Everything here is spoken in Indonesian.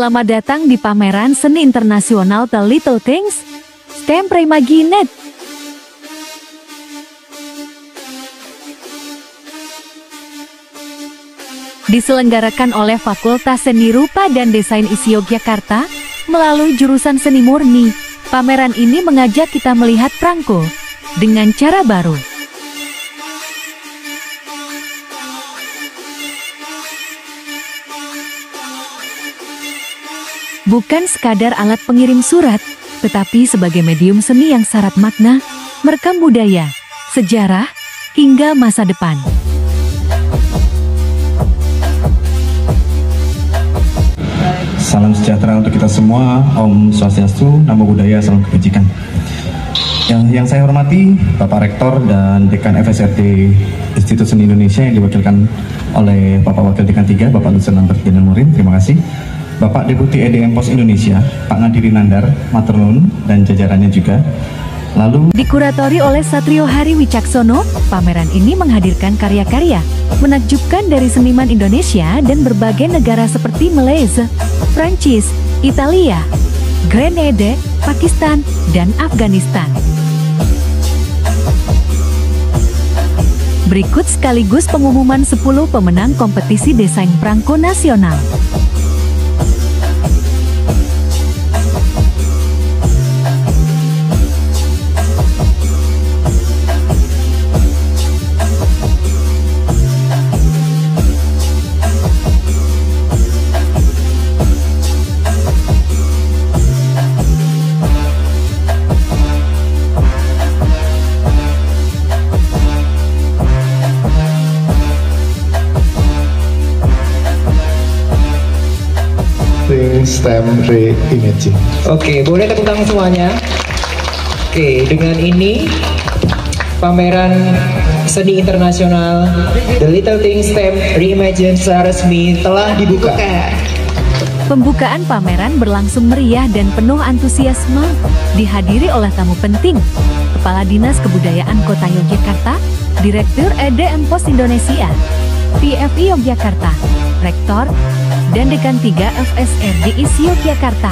Selamat datang di pameran seni internasional The Little Things, STEM Reimagined. Diselenggarakan oleh Fakultas Seni Rupa dan Desain ISI Yogyakarta melalui jurusan Seni Murni. Pameran ini mengajak kita melihat perangko dengan cara baru. Bukan sekadar alat pengirim surat, tetapi sebagai medium seni yang syarat makna, merekam budaya, sejarah, hingga masa depan. Salam sejahtera untuk kita semua, Om Swastiastu, Namo Buddhaya, Salam Kebajikan. Yang saya hormati Bapak Rektor dan Dekan FSRT Institut Seni Indonesia yang diwakilkan oleh Bapak Wakil Dekan 3, Bapak Lutsen Lambert Jenderal Murin, terima kasih. Bapak Deputi EDM Pos Indonesia, Pak Ngadiri Nandar, Maternun, dan jajarannya juga. Lalu dikuratori oleh Satrio Hari Wicaksono, pameran ini menghadirkan karya-karya menakjubkan dari seniman Indonesia dan berbagai negara seperti Malaysia, Prancis, Italia, Grenada, Pakistan, dan Afghanistan. Berikut sekaligus pengumuman 10 pemenang kompetisi desain perangko nasional. STEM Reimagine. Oke, boleh tepuk tangan semuanya. Oke, dengan ini pameran seni internasional The Little Things STEM Reimagine secara resmi telah dibuka. Pembukaan pameran berlangsung meriah dan penuh antusiasme, dihadiri oleh tamu penting, Kepala Dinas Kebudayaan Kota Yogyakarta, Direktur EDM Pos Indonesia, PFI Yogyakarta, Rektor, dan Dekan 3 FSRD ISI Yogyakarta.